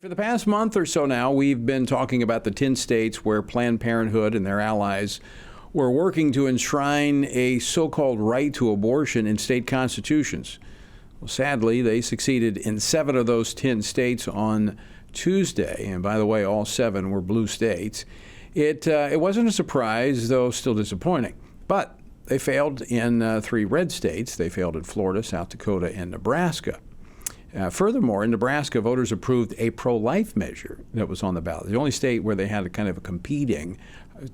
For the past month or so now, we've been talking about the 10 states where Planned Parenthood and their allies were working to enshrine a so-called right to abortion in state constitutions. Well, sadly, they succeeded in 7 of those 10 states on Tuesday. And by the way, all 7 were blue states. It wasn't a surprise, though still disappointing. But they failed in 3 red states. They failed in Florida, South Dakota, and Nebraska. Furthermore, in Nebraska, voters approved a pro-life measure that was on the ballot. The only state where they had a kind of a competing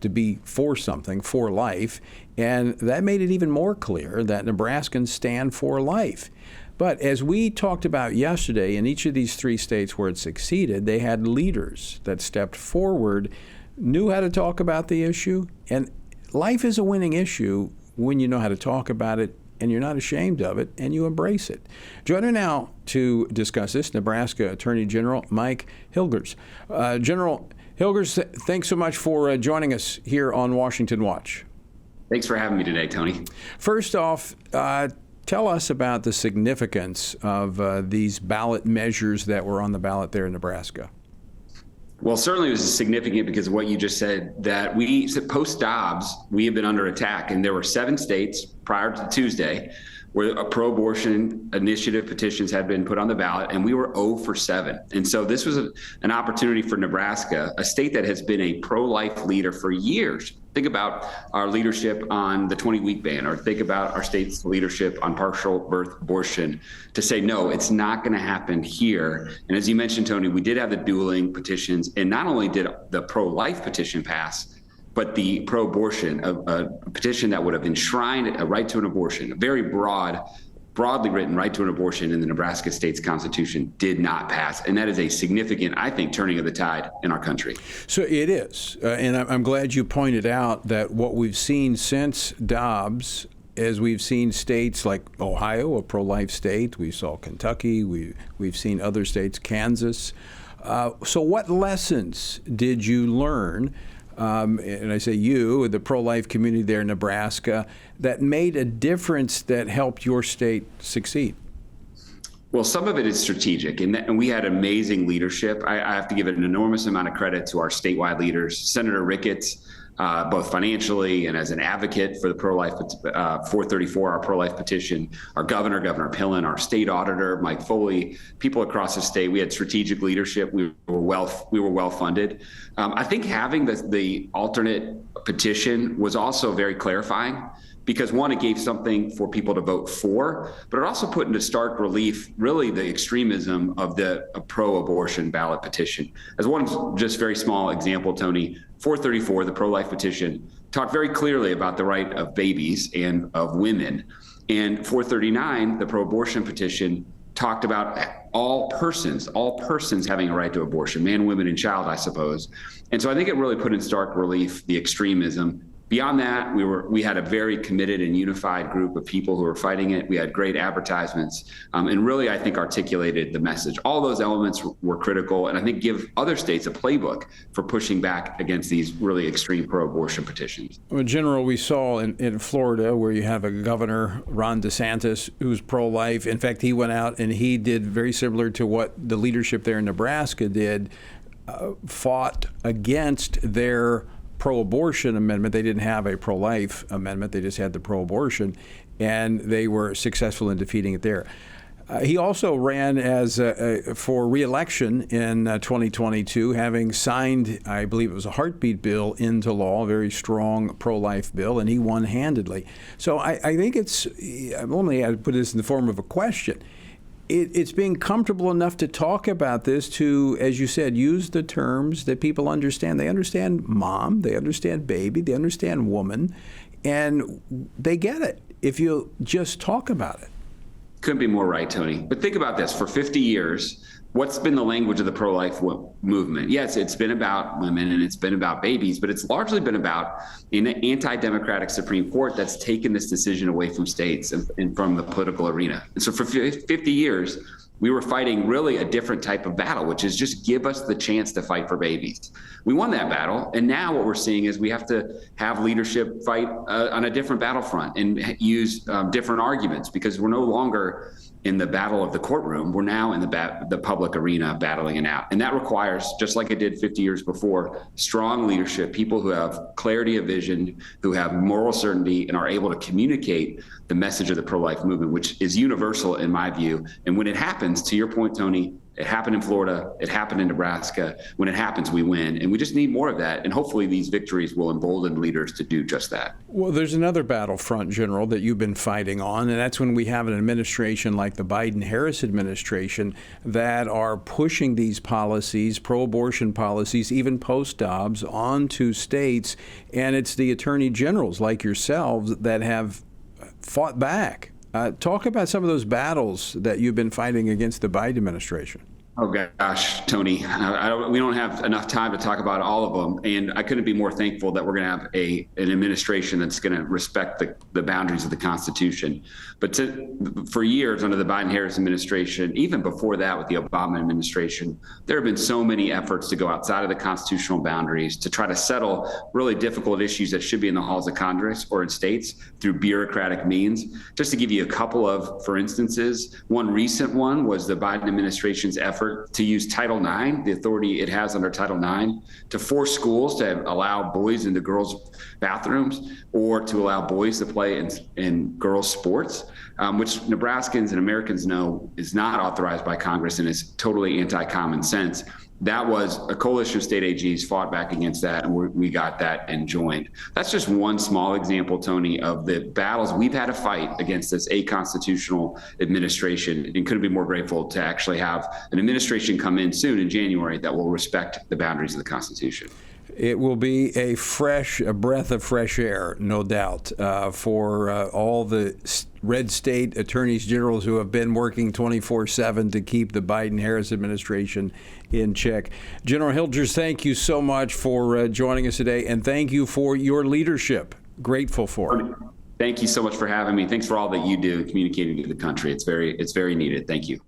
to be for something, for life, and that made it even more clear that Nebraskans stand for life. But as we talked about yesterday, in each of these 3 states where it succeeded, they had leaders that stepped forward, knew how to talk about the issue, and life is a winning issue when you know how to talk about it and you're not ashamed of it, and you embrace it. Joining me now to discuss this, Nebraska Attorney General Mike Hilgers. General Hilgers, thanks so much for joining us here on Washington Watch. Thanks for having me today, Tony. First off, tell us about the significance of these ballot measures that were on the ballot there in Nebraska. Well, certainly it was significant because of what you just said, that post-Dobbs, we have been under attack. And there were 7 states prior to Tuesday where pro-abortion initiative petitions had been put on the ballot, and we were 0 for 7. And so this was an opportunity for Nebraska, a state that has been a pro-life leader for years. Think about our leadership on the 20-week ban, or think about our state's leadership on partial birth abortion, to say, no, it's not going to happen here. And as you mentioned, Tony, we did have the dueling petitions, and not only did the pro-life petition pass, but the pro-abortion, a petition that would have enshrined a right to an abortion, a very broadly written right to an abortion in the Nebraska state's constitution, did not pass. And that is a significant, I think, turning of the tide in our country. So it is. And I'm glad you pointed out that what we've seen since Dobbs, as we've seen states like Ohio, a pro-life state, we saw Kentucky, we've seen other states, Kansas. So what lessons did you learn, and I say you, the pro-life community there in Nebraska, that made a difference that helped your state succeed? Well, some of it is strategic, and we had amazing leadership. I have to give it an enormous amount of credit to our statewide leaders, Senator Ricketts, both financially and as an advocate for the pro-life 434, our pro-life petition, our Governor Pillen, our state auditor, Mike Foley, people across the state. We had strategic leadership. We were well funded. I think having the alternate petition was also very clarifying, because one, it gave something for people to vote for, but it also put into stark relief really the extremism of the pro-abortion ballot petition. As one just very small example, Tony, 434, the pro-life petition, talked very clearly about the right of babies and of women. And 439, the pro-abortion petition, talked about all persons having a right to abortion, man, women, and child, I suppose. And so I think it really put in stark relief the extremism. Beyond that, we had a very committed and unified group of people who were fighting it. We had great advertisements, and really, I think, articulated the message. All those elements were critical, and I think give other states a playbook for pushing back against these really extreme pro-abortion petitions. Well, General, we saw in Florida where you have a governor, Ron DeSantis, who's pro-life. In fact, he went out and he did very similar to what the leadership there in Nebraska did, fought against their pro-abortion amendment. They didn't have a pro-life amendment. They just had the pro-abortion, and they were successful in defeating it there. He also ran as for re-election in 2022, having signed, I believe it was a heartbeat bill into law, a very strong pro-life bill, and he won handedly. So I think I'm only going to put this in the form of a question. It's being comfortable enough to talk about this, to, as you said, use the terms that people understand. They understand mom, they understand baby, they understand woman, and they get it if you just talk about it. Couldn't be more right, Tony. But think about this. For 50 years, what's been the language of the pro-life movement? Yes, it's been about women and it's been about babies, but it's largely been about an anti-democratic Supreme Court that's taken this decision away from states and from the political arena. And so for 50 years, we were fighting really a different type of battle, which is just give us the chance to fight for babies. We won that battle, and now what we're seeing is we have to have leadership fight on a different battlefront and use different arguments, because we're no longer in the battle of the courtroom. We're now in the public arena battling it out. And that requires, just like it did 50 years before, strong leadership, people who have clarity of vision, who have moral certainty, and are able to communicate the message of the pro-life movement, which is universal in my view. And when it happens, to your point, Tony, it happened in Florida, it happened in Nebraska. When it happens, we win. And we just need more of that. And hopefully these victories will embolden leaders to do just that. Well, there's another battlefront, General, that you've been fighting on, and that's when we have an administration like the Biden-Harris administration that are pushing these policies, pro-abortion policies, even post-Dobbs, onto states. And it's the attorney generals like yourselves that have fought back. Talk about some of those battles that you've been fighting against the Biden administration. Oh, gosh, Tony, we don't have enough time to talk about all of them. And I couldn't be more thankful that we're going to have an administration that's going to respect the boundaries of the Constitution. But for years under the Biden-Harris administration, even before that with the Obama administration, there have been so many efforts to go outside of the constitutional boundaries to try to settle really difficult issues that should be in the halls of Congress or in states through bureaucratic means. Just to give you a couple of, for instances, one recent one was the Biden administration's effort to use Title IX, the authority it has under Title IX, to force schools to allow boys into girls' bathrooms or to allow boys to play in girls' sports, which Nebraskans and Americans know is not authorized by Congress and is totally anti-common sense. That was a coalition of state AGs fought back against that, and we got that and joined. That's just one small example, Tony, of the battles we've had to fight against this aconstitutional administration, and couldn't be more grateful to actually have an administration come in soon in January that will respect the boundaries of the Constitution. It will be a breath of fresh air, no doubt, for all the red state attorneys generals who have been working 24/7 to keep the Biden-Harris administration in check. General Hilgers, thank you so much for joining us today, and thank you for your leadership. Grateful for it. Thank you so much for having me. Thanks for all that you do communicating to the country. It's very needed. Thank you.